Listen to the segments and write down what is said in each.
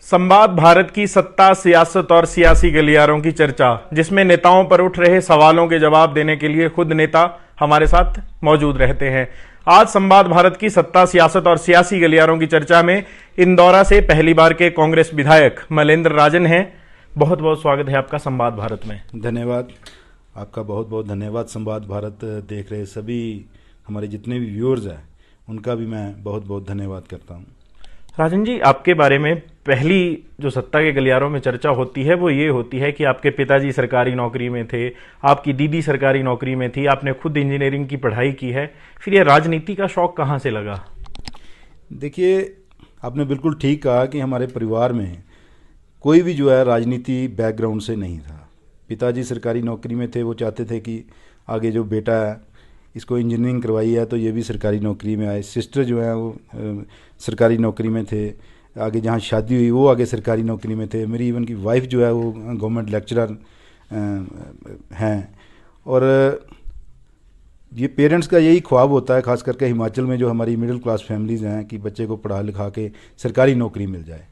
संवाद भारत की सत्ता, सियासत और सियासी गलियारों की चर्चा, जिसमें नेताओं पर उठ रहे सवालों के जवाब देने के लिए खुद नेता हमारे साथ मौजूद रहते हैं। आज संवाद भारत की सत्ता, सियासत और सियासी गलियारों की चर्चा में इंदौरा से पहली बार के कांग्रेस विधायक मलेंद्र राजन हैं। बहुत बहुत स्वागत है आपका संवाद भारत में। धन्यवाद, आपका बहुत बहुत धन्यवाद। संवाद भारत देख रहे सभी हमारे जितने भी व्यूअर्स हैं उनका भी मैं बहुत बहुत धन्यवाद करता हूं। राजन जी, आपके बारे में पहली जो सत्ता के गलियारों में चर्चा होती है वो ये होती है कि आपके पिताजी सरकारी नौकरी में थे, आपकी दीदी सरकारी नौकरी में थी, आपने खुद इंजीनियरिंग की पढ़ाई की है। फिर ये राजनीति का शौक कहाँ से लगा? देखिए, आपने बिल्कुल ठीक कहा कि हमारे परिवार में कोई भी जो है राजनीति बैकग्राउंड से नहीं था। पिताजी सरकारी नौकरी में थे, वो चाहते थे कि आगे जो बेटा है इसको इंजीनियरिंग करवाई है तो ये भी सरकारी नौकरी में आए। सिस्टर जो है वो सरकारी नौकरी में थे, आगे जहाँ शादी हुई वो आगे सरकारी नौकरी में थे। मेरी इवन की वाइफ जो है वो गवर्नमेंट लेक्चरर हैं। और ये पेरेंट्स का यही ख्वाब होता है, ख़ास करके हिमाचल में जो हमारी मिडिल क्लास फैमिलीज़ हैं, कि बच्चे को पढ़ा लिखा के सरकारी नौकरी मिल जाए।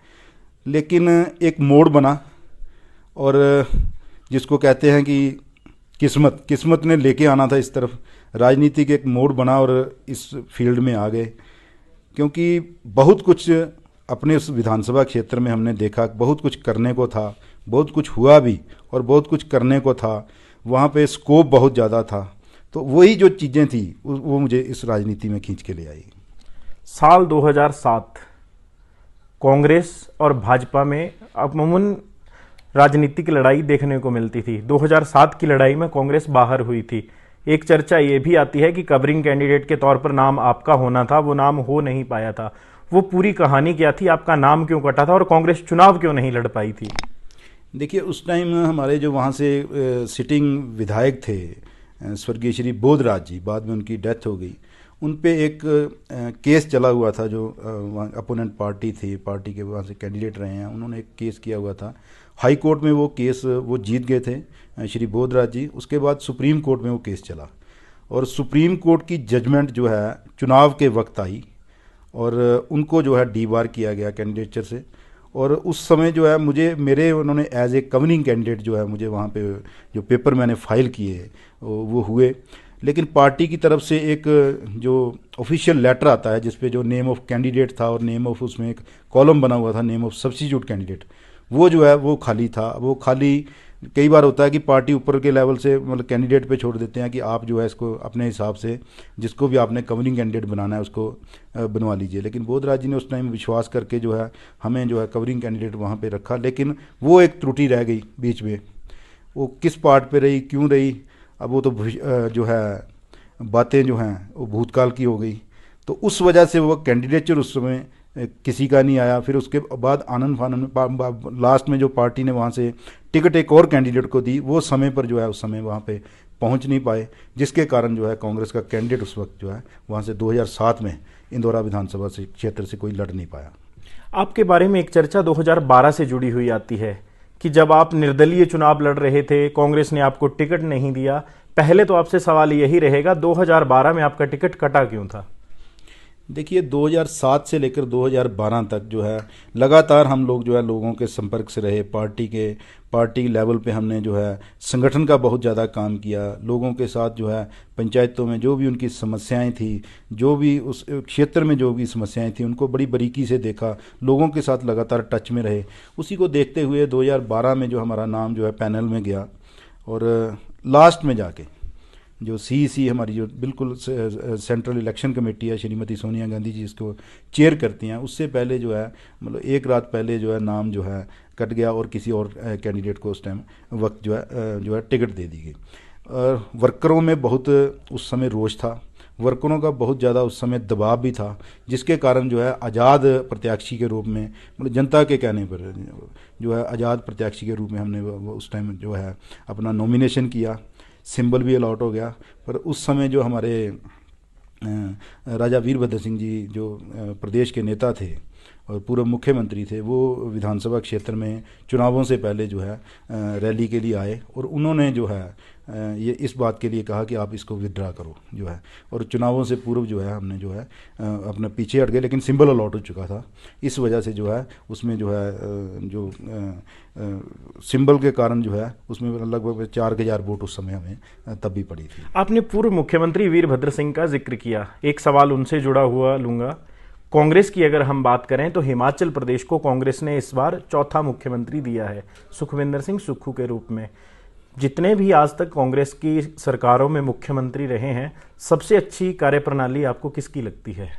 लेकिन एक मोड़ बना और जिसको कहते हैं कि किस्मत ने लेके आना था इस तरफ। राजनीति के एक मोड़ बना और इस फील्ड में आ गए, क्योंकि बहुत कुछ अपने उस विधानसभा क्षेत्र में हमने देखा, बहुत कुछ करने को था, बहुत कुछ हुआ भी और बहुत कुछ करने को था। वहाँ पे स्कोप बहुत ज़्यादा था, तो वही जो चीज़ें थी वो मुझे इस राजनीति में खींच के ले आई। साल 2007 कांग्रेस और भाजपा में अमूमन राजनीतिक लड़ाई देखने को मिलती थी। 2007 की लड़ाई में कांग्रेस बाहर हुई थी। एक चर्चा ये भी आती है कि कवरिंग कैंडिडेट के तौर पर नाम आपका होना था, वो नाम हो नहीं पाया था। वो पूरी कहानी क्या थी? आपका नाम क्यों कटा था और कांग्रेस चुनाव क्यों नहीं लड़ पाई थी? देखिए, उस टाइम हमारे जो वहाँ से सिटिंग विधायक थे स्वर्गीय श्री बोधराज जी, बाद में उनकी डेथ हो गई। उन पे एक केस चला हुआ था। जो अपोनेंट पार्टी थी, पार्टी के वहाँ से कैंडिडेट रहे हैं, उन्होंने एक केस किया हुआ था। हाई कोर्ट में वो केस वो जीत गए थे श्री बोधराज जी। उसके बाद सुप्रीम कोर्ट में वो केस चला और सुप्रीम कोर्ट की जजमेंट जो है चुनाव के वक्त आई और उनको जो है डीबार किया गया कैंडिडेचर से। और उस समय जो है उन्होंने एज ए कवरिंग कैंडिडेट जो है मुझे वहाँ पे जो पेपर मैंने फाइल किए वो हुए। लेकिन पार्टी की तरफ से एक जो ऑफिशियल लेटर आता है जिस पे जो नेम ऑफ कैंडिडेट था और नेम ऑफ, उसमें एक कॉलम बना हुआ था नेम ऑफ सब्स्टिट्यूट कैंडिडेट, वो जो है वो खाली था। वो खाली कई बार होता है कि पार्टी ऊपर के लेवल से मतलब कैंडिडेट पे छोड़ देते हैं कि आप जो है इसको अपने हिसाब से जिसको भी आपने कवरिंग कैंडिडेट बनाना है उसको बनवा लीजिए। लेकिन बोधराज जी ने उस टाइम विश्वास करके जो है हमें जो है कवरिंग कैंडिडेट वहाँ पे रखा। लेकिन वो एक त्रुटि रह गई बीच में। वो किस पार्ट पे रही, क्यों रही, अब वो तो जो है बातें जो हैं वो भूतकाल की हो गई। तो उस वजह से वो कैंडिडेचर उस समय किसी का नहीं आया। फिर उसके बाद आनंद फानन में लास्ट में जो पार्टी ने वहाँ से टिकट एक और कैंडिडेट को दी, वो समय पर जो है उस समय वहाँ पे पहुँच नहीं पाए, जिसके कारण जो है कांग्रेस का कैंडिडेट उस वक्त जो है वहाँ से 2007 में इंदौरा विधानसभा से क्षेत्र से कोई लड़ नहीं पाया। आपके बारे में एक चर्चा 2012 से जुड़ी हुई आती है कि जब आप निर्दलीय चुनाव लड़ रहे थे, कांग्रेस ने आपको टिकट नहीं दिया। पहले तो आपसे सवाल यही रहेगा, 2012 में आपका टिकट कटा क्यों था? देखिए, 2007 से लेकर 2012 तक जो है लगातार हम लोग जो है लोगों के संपर्क से रहे। पार्टी लेवल पे हमने जो है संगठन का बहुत ज़्यादा काम किया। लोगों के साथ जो है पंचायतों में जो भी उनकी समस्याएं थी, जो भी उस क्षेत्र में जो भी समस्याएं थी, उनको बड़ी बारीकी से देखा। लोगों के साथ लगातार टच में रहे। उसी को देखते हुए 2012 में जो हमारा नाम जो है पैनल में गया और लास्ट में जाके जो सीईसी हमारी जो बिल्कुल सेंट्रल इलेक्शन कमेटी है, श्रीमती सोनिया गांधी जी इसको चेयर करती हैं, उससे पहले जो है मतलब एक रात पहले जो है नाम जो है कट गया और किसी और कैंडिडेट को उस टाइम वक्त जो है टिकट दे दी गई। और वर्करों में बहुत उस समय रोष था, वर्करों का बहुत ज़्यादा उस समय दबाव भी था, जिसके कारण जो है आज़ाद प्रत्याशी के रूप में मतलब जनता के कहने पर जो है आज़ाद प्रत्याशी के रूप में हमने उस टाइम जो है अपना नॉमिनेशन किया। सिंबल भी अलॉट हो गया। पर उस समय जो हमारे राजा वीरभद्र सिंह जी जो प्रदेश के नेता थे, और पूर्व मुख्यमंत्री थे, वो विधानसभा क्षेत्र में चुनावों से पहले जो है रैली के लिए आए और उन्होंने जो है ये इस बात के लिए कहा कि आप इसको विथड्रा करो जो है, और चुनावों से पूर्व जो है हमने जो है अपना पीछे हट गए, लेकिन सिंबल अलॉट हो चुका था। इस वजह से जो है उसमें जो है जो सिंबल के कारण जो है उसमें लगभग 4,000 वोट उस समय हमें तब भी पड़ी थी। आपने पूर्व मुख्यमंत्री वीरभद्र सिंह का जिक्र किया, एक सवाल उनसे जुड़ा हुआ लूंगा। कांग्रेस की अगर हम बात करें तो हिमाचल प्रदेश को कांग्रेस ने इस बार चौथा मुख्यमंत्री दिया है सुखविंदर सिंह सुक्खू के रूप में। जितने भी आज तक कांग्रेस की सरकारों में मुख्यमंत्री रहे हैं, सबसे अच्छी कार्यप्रणाली आपको किसकी लगती है?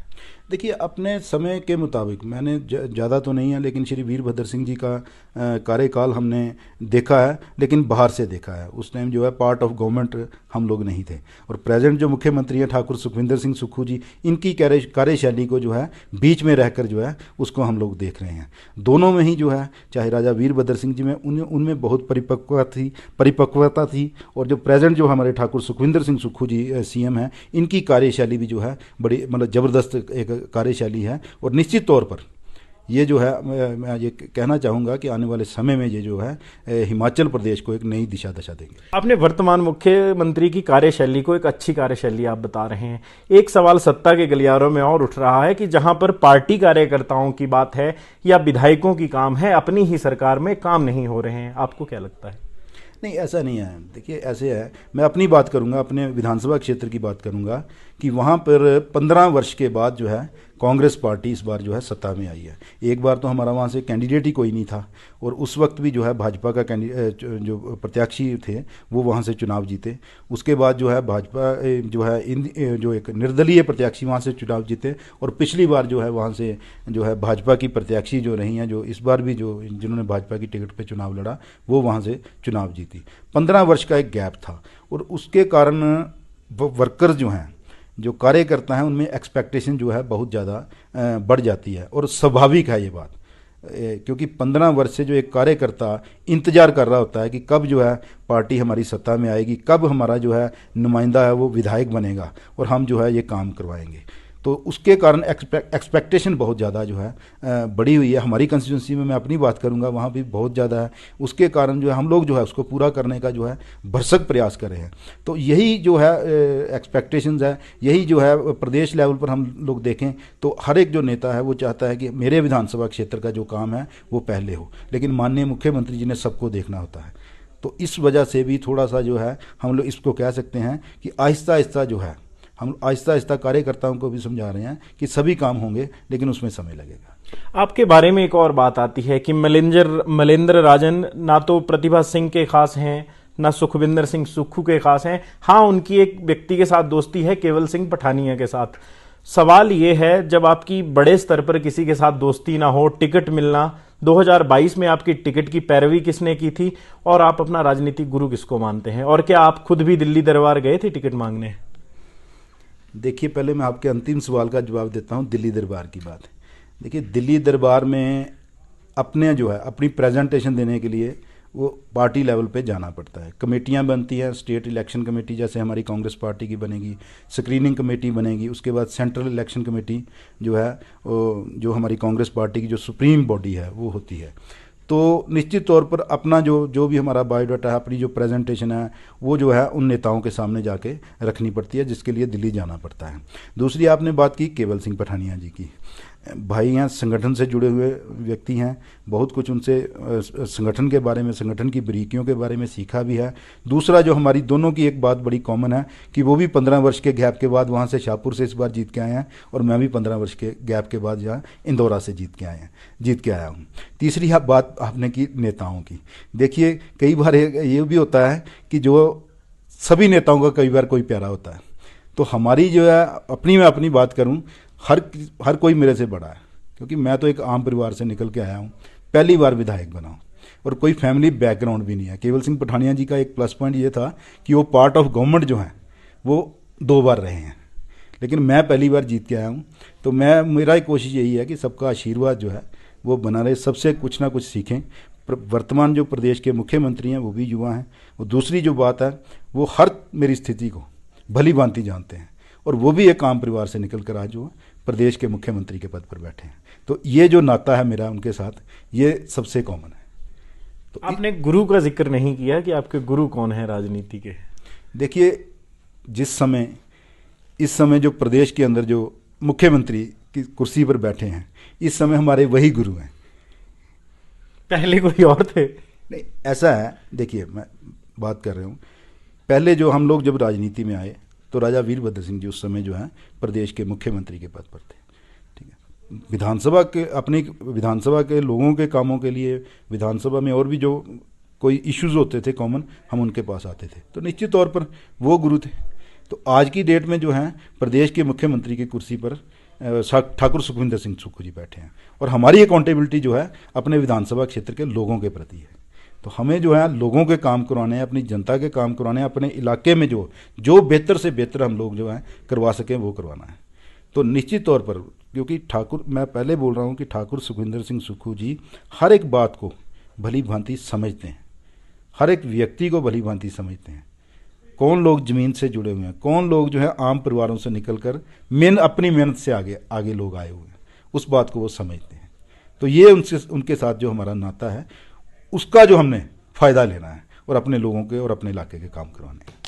देखिए, अपने समय के मुताबिक मैंने ज़्यादा तो नहीं है, लेकिन श्री वीरभद्र सिंह जी का कार्यकाल हमने देखा है, लेकिन बाहर से देखा है। उस टाइम जो है पार्ट ऑफ गवर्नमेंट हम लोग नहीं थे, और प्रेजेंट जो मुख्यमंत्री हैं ठाकुर सुखविंदर सिंह सुक्खू जी, इनकी कार्यशैली को जो है बीच में रहकर जो है उसको हम लोग देख रहे हैं। दोनों में ही जो है, चाहे राजा वीरभद्र सिंह जी में उनमें बहुत परिपक्वता थी, और जो प्रेजेंट जो हमारे ठाकुर सुखविंदर सिंह सुक्खू जी सीएम हैं, इनकी कार्यशैली भी जो है बड़ी मतलब ज़बरदस्त एक कार्यशैली है। और निश्चित तौर पर ये जो है मैं ये कहना चाहूँगा कि आने वाले समय में ये जो है हिमाचल प्रदेश को एक नई दिशा दशा देंगे। आपने वर्तमान मुख्यमंत्री की कार्यशैली को एक अच्छी कार्यशैली आप बता रहे हैं। एक सवाल सत्ता के गलियारों में और उठ रहा है कि जहां पर पार्टी कार्यकर्ताओं की बात है या विधायकों की काम है, अपनी ही सरकार में काम नहीं हो रहे हैं। आपको क्या लगता है? नहीं, ऐसा नहीं है। देखिए, ऐसे है, मैं अपनी बात करूंगा, अपने विधानसभा क्षेत्र की बात करूंगा कि वहाँ पर 15 वर्ष के बाद जो है कांग्रेस पार्टी इस बार जो है सत्ता में आई है। एक बार तो हमारा वहाँ से कैंडिडेट ही कोई नहीं था, और उस वक्त भी जो है भाजपा का जो प्रत्याशी थे वो वहाँ से चुनाव जीते। उसके बाद जो है भाजपा जो है जो एक निर्दलीय प्रत्याशी वहाँ से चुनाव जीते, और पिछली बार जो है वहाँ से जो है भाजपा की प्रत्याशी जो रही हैं, जो इस बार भी जो जिन्होंने भाजपा की टिकट पर चुनाव लड़ा, वो वहाँ से चुनाव जीती। 15 वर्ष का एक गैप था, और उसके कारण वर्कर्स जो हैं, जो कार्यकर्ता हैं, उनमें एक्सपेक्टेशन जो है बहुत ज़्यादा बढ़ जाती है, और स्वाभाविक है ये बात, क्योंकि 15 वर्ष से जो एक कार्यकर्ता इंतज़ार कर रहा होता है कि कब जो है पार्टी हमारी सत्ता में आएगी, कब हमारा जो है नुमाइंदा है वो विधायक बनेगा और हम जो है ये काम करवाएंगे। तो उसके कारण एक्सपेक्टेशन बहुत ज़्यादा जो है बड़ी हुई है। हमारी कंस्टिट्यूंसी में मैं अपनी बात करूंगा, वहाँ भी बहुत ज़्यादा है। उसके कारण जो है हम लोग जो है उसको पूरा करने का जो है भरसक प्रयास कर रहे हैं। तो यही जो है एक्सपेक्टेशंस है, यही जो है प्रदेश लेवल पर हम लोग देखें तो हर एक जो नेता है वो चाहता है कि मेरे विधानसभा क्षेत्र का जो काम है वो पहले हो, लेकिन माननीय मुख्यमंत्री जी ने सबको देखना होता है। तो इस वजह से भी थोड़ा सा जो है हम लोग इसको कह सकते हैं कि आहिस्ता आहिस्ता जो है हम आहिस्ता आहिस्ता कार्यकर्ताओं को भी समझा रहे हैं कि सभी काम होंगे, लेकिन उसमें समय लगेगा। आपके बारे में एक और बात आती है कि मलेंद्र राजन ना तो प्रतिभा सिंह के खास हैं, ना सुखविंदर सिंह सुक्खू के खास हैं। हाँ, उनकी एक व्यक्ति के साथ दोस्ती है, केवल सिंह पठानिया के साथ। सवाल ये है, जब आपकी बड़े स्तर पर किसी के साथ दोस्ती ना हो, टिकट मिलना, 2022 में आपकी टिकट की पैरवी किसने की थी, और आप अपना राजनीतिक गुरु किसको मानते हैं, और क्या आप खुद भी दिल्ली दरबार गए थे टिकट मांगने? देखिए, पहले मैं आपके अंतिम सवाल का जवाब देता हूँ, दिल्ली दरबार की बात। देखिए, दिल्ली दरबार में अपने जो है अपनी प्रेजेंटेशन देने के लिए वो पार्टी लेवल पे जाना पड़ता है। कमेटियां बनती हैं, स्टेट इलेक्शन कमेटी जैसे हमारी कांग्रेस पार्टी की बनेगी, स्क्रीनिंग कमेटी बनेगी, उसके बाद सेंट्रल इलेक्शन कमेटी जो है जो हमारी कांग्रेस पार्टी की जो सुप्रीम बॉडी है वो होती है। तो निश्चित तौर पर अपना जो भी हमारा बायोडाटा है, अपनी जो प्रेजेंटेशन है वो जो है उन नेताओं के सामने जाके रखनी पड़ती है, जिसके लिए दिल्ली जाना पड़ता है। दूसरी आपने बात की केवल सिंह पठानिया जी की, भाई हैं, संगठन से जुड़े हुए व्यक्ति हैं, बहुत कुछ उनसे संगठन के बारे में, संगठन की बारीकियों के बारे में सीखा भी है। दूसरा जो हमारी दोनों की एक बात बड़ी कॉमन है कि वो भी 15 वर्ष के गैप के बाद वहाँ से शाहपुर से इस बार जीत के आए हैं, और मैं भी 15 वर्ष के गैप के बाद यहाँ इंदौरा से जीत के आया हूँ। तीसरी बात आपने की नेताओं की। देखिए, कई बार ये भी होता है कि जो सभी नेताओं का कई बार कोई प्यारा होता है, तो हमारी जो है मैं अपनी बात करूँ, हर कोई मेरे से बड़ा है, क्योंकि मैं तो एक आम परिवार से निकल के आया हूँ, पहली बार विधायक बना हूँ, और कोई फैमिली बैकग्राउंड भी नहीं है। केवल सिंह पठानिया जी का एक प्लस पॉइंट ये था कि वो पार्ट ऑफ गवर्नमेंट जो है वो 2 बार रहे हैं, लेकिन मैं पहली बार जीत के आया हूँ। तो मेरा एक कोशिश यही है कि सबका आशीर्वाद जो है वो बना रहे, सबसे कुछ ना कुछ सीखें। वर्तमान जो प्रदेश के मुख्यमंत्री हैं वो भी युवा हैं, और दूसरी जो बात है वो हर मेरी स्थिति को भली भांति जानते हैं, और वो भी एक आम परिवार से निकल कर आज जो प्रदेश के मुख्यमंत्री के पद पर बैठे हैं। तो ये जो नाता है मेरा उनके साथ, ये सबसे कॉमन है। तो आपने गुरु का जिक्र नहीं किया कि आपके गुरु कौन है राजनीति के? देखिए, इस समय जो प्रदेश के अंदर जो मुख्यमंत्री की कुर्सी पर बैठे हैं, इस समय हमारे वही गुरु हैं। पहले कोई और थे? नहीं, ऐसा है, देखिए मैं बात कर रहा हूँ, पहले जो हम लोग जब राजनीति में आए तो राजा वीरभद्र सिंह जी उस समय जो है प्रदेश के मुख्यमंत्री के पद पर थे। ठीक है, अपनी विधानसभा के लोगों के कामों के लिए, विधानसभा में और भी जो कोई इश्यूज होते थे कॉमन, हम उनके पास आते थे, तो निश्चित तौर पर वो गुरु थे। तो आज की डेट में जो है प्रदेश के मुख्यमंत्री की कुर्सी पर ठाकुर सुखविंदर सिंह सुक्खू जी बैठे हैं, और हमारी अकाउंटेबिलिटी जो है अपने विधानसभा क्षेत्र के लोगों के प्रति है। तो हमें जो है लोगों के काम करवाने हैं, अपनी जनता के काम करवाने हैं, अपने इलाके में जो बेहतर से बेहतर हम लोग जो है करवा सकें वो करवाना है। तो निश्चित तौर पर, क्योंकि मैं पहले बोल रहा हूँ कि ठाकुर सुखविंदर सिंह सुक्खू जी हर एक बात को भली भांति समझते हैं, हर एक व्यक्ति को भली भांति समझते हैं। कौन लोग ज़मीन से जुड़े हुए हैं, कौन लोग जो है आम परिवारों से निकलकर अपनी मेहनत से आगे लोग आए हुए हैं, उस बात को वो समझते हैं। तो ये उनके साथ जो हमारा नाता है, उसका जो हमने फ़ायदा लेना है और अपने लोगों के और अपने इलाके के काम करवाने हैं।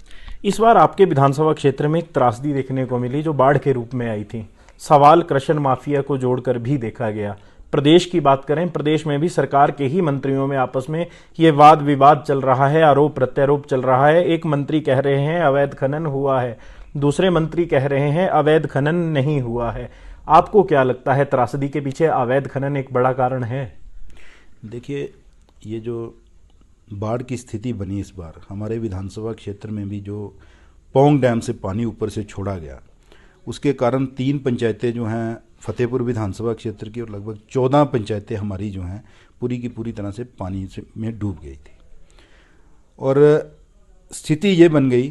इस बार आपके विधानसभा क्षेत्र में एक त्रासदी देखने को मिली जो बाढ़ के रूप में आई थी। सवाल क्रशर माफिया को जोड़कर भी देखा गया। प्रदेश की बात करें, प्रदेश में भी सरकार के ही मंत्रियों में आपस में ये वाद विवाद चल रहा है, आरोप प्रत्यारोप चल रहा है। एक मंत्री कह रहे हैं अवैध खनन हुआ है, दूसरे मंत्री कह रहे हैं अवैध खनन नहीं हुआ है। आपको क्या लगता है, त्रासदी के पीछे अवैध खनन एक बड़ा कारण है? देखिए, ये जो बाढ़ की स्थिति बनी इस बार हमारे विधानसभा क्षेत्र में भी, जो पौंग डैम से पानी ऊपर से छोड़ा गया, उसके कारण 3 पंचायतें जो हैं फतेहपुर विधानसभा क्षेत्र की और लगभग 14 पंचायतें हमारी जो हैं पूरी की पूरी तरह से पानी में डूब गई थी। और स्थिति ये बन गई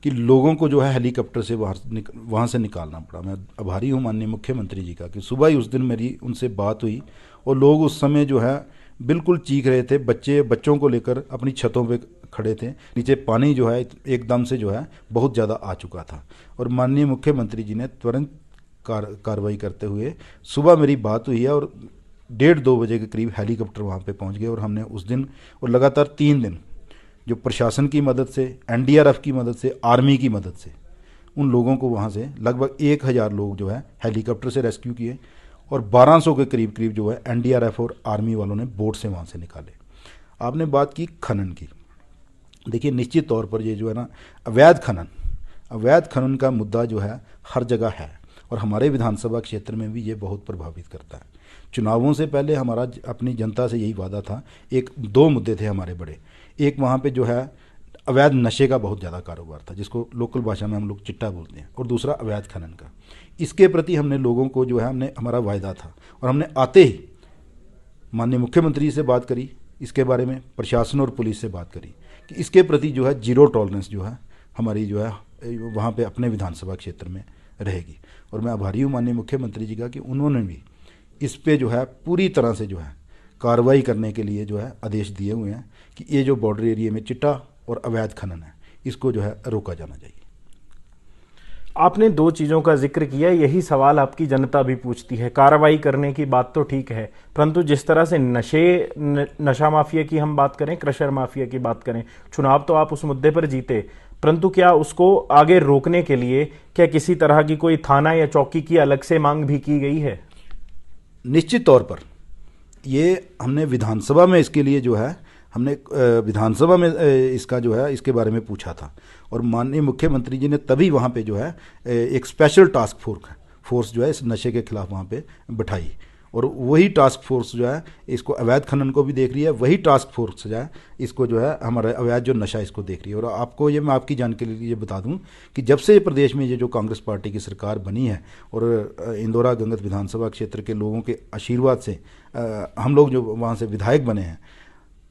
कि लोगों को जो है हेलीकॉप्टर से वहाँ से निकालना पड़ा। मैं आभारी हूँ माननीय मुख्यमंत्री जी का कि सुबह ही उस दिन मेरी उनसे बात हुई और लोग उस समय जो है बिल्कुल चीख रहे थे। बच्चों को लेकर अपनी छतों पे खड़े थे, नीचे पानी जो है एकदम से जो है बहुत ज़्यादा आ चुका था। और माननीय मुख्यमंत्री जी ने तुरंत कार्रवाई करते हुए, सुबह मेरी बात हुई है और 1:30-2 बजे के करीब हेलीकॉप्टर वहाँ पे पहुँच गए। और हमने उस दिन और लगातार 3 दिन जो प्रशासन की मदद से, NDRF की मदद से, आर्मी की मदद से उन लोगों को वहाँ से लगभग 1000 लोग जो है हेलीकॉप्टर से रेस्क्यू किए और 1200 के करीब जो है NDRF और आर्मी वालों ने बोट से वहाँ से निकाले। आपने बात की खनन की। देखिए, निश्चित तौर पर ये जो है ना अवैध खनन का मुद्दा जो है हर जगह है और हमारे विधानसभा क्षेत्र में भी ये बहुत प्रभावित करता है। चुनावों से पहले हमारा अपनी जनता से यही वादा था। 2 मुद्दे थे हमारे बड़े। एक वहाँ पे जो है अवैध नशे का बहुत ज़्यादा कारोबार था, जिसको लोकल भाषा में हम लोग चिट्टा बोलते हैं, और दूसरा अवैध खनन का। इसके प्रति हमने लोगों को जो है हमारा वायदा था और हमने आते ही माननीय मुख्यमंत्री से बात करी इसके बारे में, प्रशासन और पुलिस से बात करी कि इसके प्रति जो है 0 टॉलरेंस जो है हमारी जो है वहाँ पे अपने विधानसभा क्षेत्र में रहेगी। और मैं आभारी हूँ माननीय मुख्यमंत्री जी का कि उन्होंने भी इस पे जो है पूरी तरह से जो है कार्रवाई करने के लिए जो है आदेश दिए हुए हैं कि ये जो बॉर्डर एरिया में चिट्टा और अवैध खनन है, इसको जो है रोका जाना चाहिए। आपने 2 चीज़ों का जिक्र किया, यही सवाल आपकी जनता भी पूछती है। कार्रवाई करने की बात तो ठीक है, परंतु जिस तरह से नशा माफिया की हम बात करें, क्रशर माफिया की बात करें, चुनाव तो आप उस मुद्दे पर जीते, परंतु क्या उसको आगे रोकने के लिए क्या किसी तरह की कोई थाना या चौकी की अलग से मांग भी की गई है? निश्चित तौर पर ये हमने विधानसभा में इसके लिए जो है हमने विधानसभा में इसका जो है इसके बारे में पूछा था और माननीय मुख्यमंत्री जी ने तभी वहाँ पे जो है एक स्पेशल टास्क फोर्स जो है इस नशे के खिलाफ वहाँ पे बिठाई और वही टास्क फोर्स जो है इसको अवैध खनन को भी देख रही है, वही टास्क फोर्स जो है इसको जो है हमारा अवैध जो नशा इसको देख रही है। और आपको ये मैं आपकी जानकारी के लिए बता दूं कि जब से प्रदेश में ये जो कांग्रेस पार्टी की सरकार बनी है और इंदौरा गंगत विधानसभा क्षेत्र के लोगों के आशीर्वाद से हम लोग जो वहाँ से विधायक बने हैं,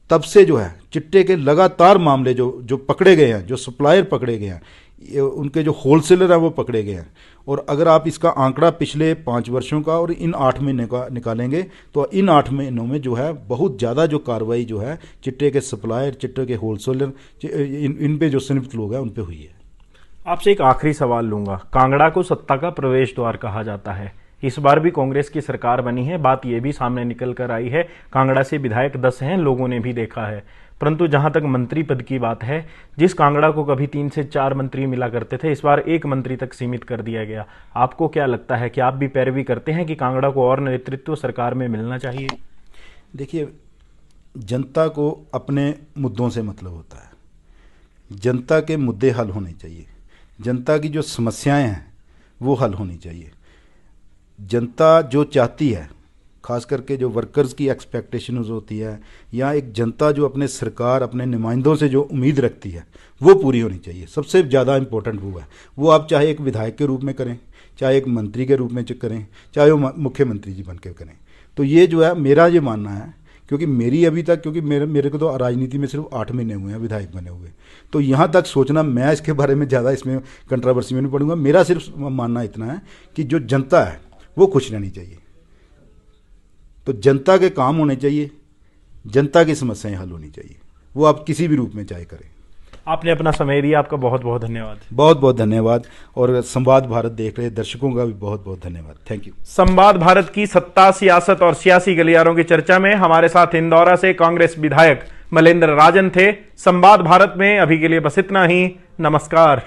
तब से जो है चिट्टे के लगातार मामले जो पकड़े गए हैं, जो सप्लायर पकड़े गए हैं, उनके जो होलसेलर हैं वो पकड़े गए हैं। और अगर आप इसका आंकड़ा पिछले 5 वर्षों का और इन 8 महीने का निकालेंगे तो इन 8 महीनों में जो है बहुत ज़्यादा जो कार्रवाई जो है चिट्टे के सप्लायर, चिट्टे के होलसेलर, इन पे जो संलिप्त लोग हैं उन पे हुई है। आपसे एक आखिरी सवाल लूंगा। कांगड़ा को सत्ता का प्रवेश द्वार कहा जाता है, इस बार भी कांग्रेस की सरकार बनी है, बात यह भी सामने निकल कर आई है। कांगड़ा से विधायक 10 हैं, लोगों ने भी देखा है। परंतु जहां तक मंत्री पद की बात है, जिस कांगड़ा को कभी 3 से 4 मंत्री मिला करते थे, इस बार 1 मंत्री तक सीमित कर दिया गया। आपको क्या लगता है कि आप भी पैरवी करते हैं कि कांगड़ा को और नेतृत्व सरकार में मिलना चाहिए? देखिए, जनता को अपने मुद्दों से मतलब होता है। जनता के मुद्दे हल होने चाहिए, जनता की जो समस्याएं हैं वो हल होनी चाहिए। जनता जो चाहती है, खास करके जो वर्कर्स की एक्सपेक्टेशंस होती है, या एक जनता जो अपने सरकार, अपने नुमाइंदों से जो उम्मीद रखती है, वो पूरी होनी चाहिए। सबसे ज़्यादा इंपॉर्टेंट वो है। वो आप चाहे एक विधायक के रूप में करें, चाहे एक मंत्री के रूप में करें, चाहे वो मुख्यमंत्री जी बन के करें। तो ये जो है, मेरा ये मानना है, क्योंकि मेरी अभी तक, क्योंकि मेरे को तो राजनीति में सिर्फ 8 महीने हुए हैं विधायक बने हुए, तो यहाँ तक सोचना, मैं इसके बारे में ज़्यादा इसमें कंट्रोवर्सी में नहीं पड़ूंगा। मेरा सिर्फ मानना इतना है कि जो जनता है वो खुश रहनी चाहिए। तो जनता के काम होने चाहिए, जनता की समस्याएं हल होनी चाहिए, वो आप किसी भी रूप में चाहे करें। आपने अपना समय दिया, आपका बहुत बहुत धन्यवाद। बहुत बहुत धन्यवाद, और संवाद भारत देख रहे दर्शकों का भी बहुत बहुत धन्यवाद। Thank you. संवाद भारत की सत्ता, सियासत और सियासी गलियारों की चर्चा में हमारे साथ इंदौरा से कांग्रेस विधायक मलेंद्र राजन थे। संवाद भारत में अभी के लिए बस इतना ही। नमस्कार।